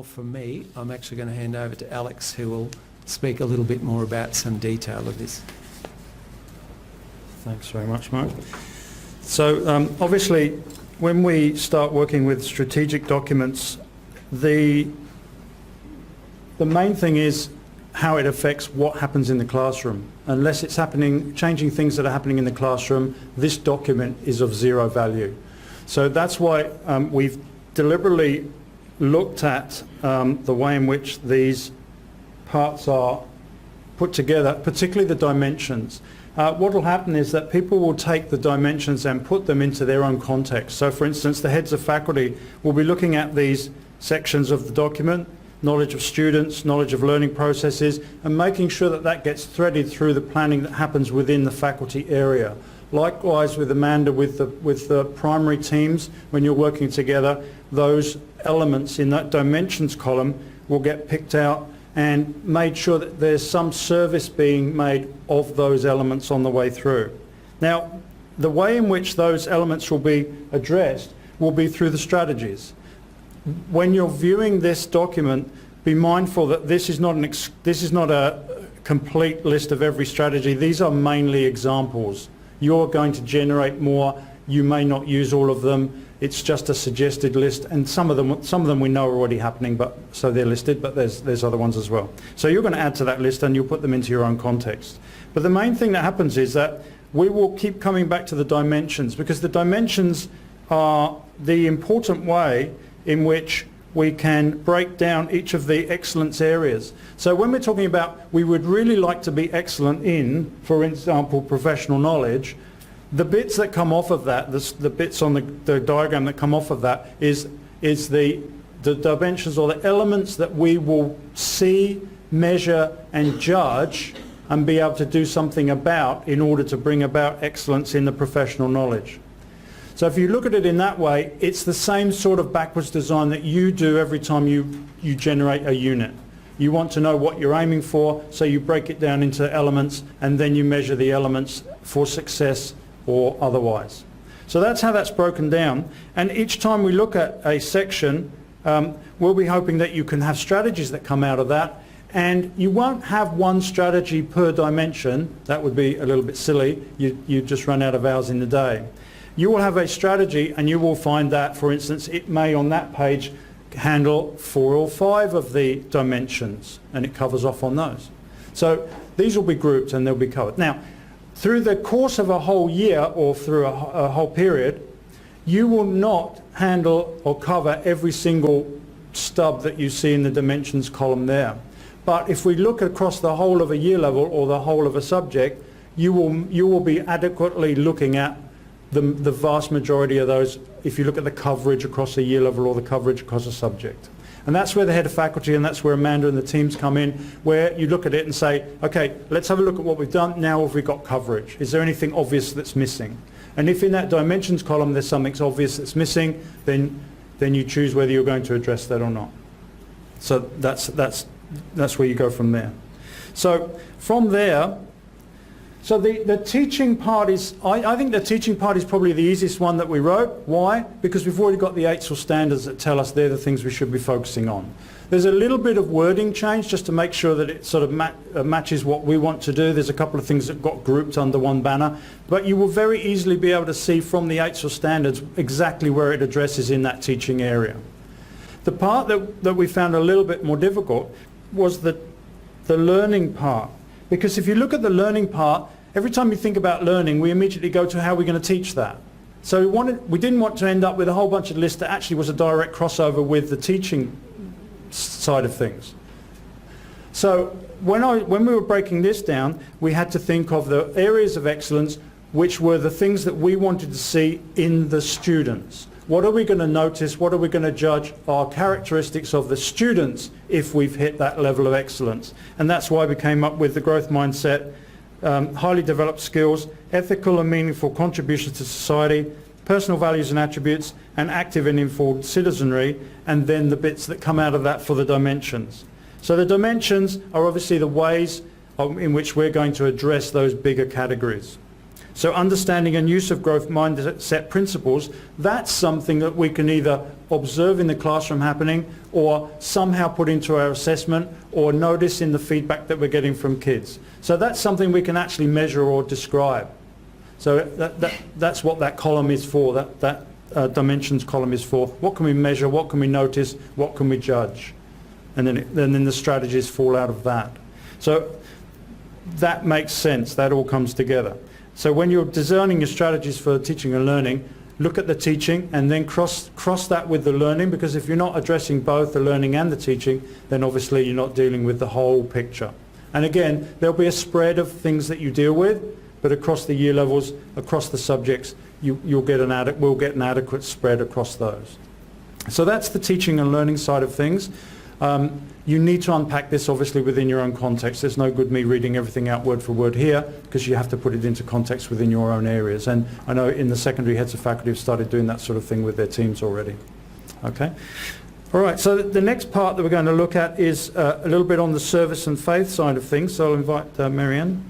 from me. I'm actually going to hand over to Alex, who will speak a little bit more about some detail of this. Thanks very much, Mark. So obviously, when we start working with strategic documents, the main thing is how it affects what happens in the classroom. Unless it's changing things that are happening in the classroom, this document is of zero value. So that's why we've deliberately looked at the way in which these parts are put together, particularly the dimensions. What will happen is that people will take the dimensions and put them into their own context. So for instance, the heads of faculty will be looking at these sections of the document, knowledge of students, knowledge of learning processes, and making sure that that gets threaded through the planning that happens within the faculty area. Likewise with Amanda, with the primary teams, when you're working together, those elements in that dimensions column will get picked out and made sure that there's some service being made of those elements on the way through. Now, the way in which those elements will be addressed will be through the strategies. When you're viewing this document, be mindful that this is not a complete list of every strategy. These are mainly examples. You're going to generate more. You may not use all of them. It's just a suggested list, and some of them we know are already happening, but so they're listed, but there's other ones as well. So you're going to add to that list and you'll put them into your own context. But the main thing that happens is that we will keep coming back to the dimensions, because the dimensions are the important way in which we can break down each of the excellence areas. So when we're talking about we would really like to be excellent in, for example, professional knowledge, the bits that come off of that, the bits on the diagram that come off of that is the dimensions or the elements that we will see, measure and judge and be able to do something about in order to bring about excellence in the professional knowledge. So if you look at it in that way, it's the same sort of backwards design that you do every time you generate a unit. You want to know what you're aiming for, so you break it down into elements and then you measure the elements for success or otherwise. So that's how that's broken down, and each time we look at a section, we'll be hoping that you can have strategies that come out of that, and you won't have one strategy per dimension. That would be a little bit silly. You just run out of hours in the day. You will have a strategy and you will find that, for instance, it may on that page handle 4 or 5 of the dimensions, and it covers off on those. So these will be grouped and they'll be covered. Now, through the course of a whole year or through a whole period, you will not handle or cover every single stub that you see in the dimensions column there. But if we look across the whole of a year level or the whole of a subject, you will be adequately looking at the vast majority of those if you look at the coverage across a year level or the coverage across a subject. And that's where the head of faculty and that's where Amanda and the teams come in, where you look at it and say, okay, let's have a look at what we've done. Now have we got coverage? Is there anything obvious that's missing? And if in that dimensions column there's something obvious that's missing, then you choose whether you're going to address that or not. So that's where you go from there. So from there, so the teaching part is, I think the teaching part is probably the easiest one that we wrote. Why? Because we've already got the 8 standards that tell us they're the things we should be focusing on. There's a little bit of wording change just to make sure that it sort of matches what we want to do. There's a couple of things that got grouped under one banner, but you will very easily be able to see from the 8 standards exactly where it addresses in that teaching area. The part that we found a little bit more difficult was the learning part. Because if you look at the learning part, every time you think about learning, we immediately go to how we're going to teach that. So we didn't want to end up with a whole bunch of lists that actually was a direct crossover with the teaching side of things. So when we were breaking this down, we had to think of the areas of excellence which were the things that we wanted to see in the students. What are we going to notice? What are we going to judge are characteristics of the students if we've hit that level of excellence? And that's why we came up with the growth mindset, highly developed skills, ethical and meaningful contributions to society, personal values and attributes, and active and informed citizenry, and then the bits that come out of that for the dimensions. So the dimensions are obviously the ways in which we're going to address those bigger categories. So understanding and use of growth mindset principles, that's something that we can either observe in the classroom happening or somehow put into our assessment or notice in the feedback that we're getting from kids. So that's something we can actually measure or describe. So that's what that column is for, that dimensions column is for. What can we measure, what can we notice, what can we judge? And then the strategies fall out of that. So that makes sense, that all comes together. So when you're designing your strategies for teaching and learning, look at the teaching and then cross that with the learning, because if you're not addressing both the learning and the teaching, then obviously you're not dealing with the whole picture. And again, there'll be a spread of things that you deal with, but across the year levels, across the subjects, we'll get an adequate spread across those. So that's the teaching and learning side of things. You need to unpack this obviously within your own context. There's no good me reading everything out word for word here, because you have to put it into context within your own areas. And I know in the secondary heads of faculty have started doing that sort of thing with their teams already. Okay. All right, so the next part that we're going to look at is a little bit on the service and faith side of things. So I'll invite Marianne.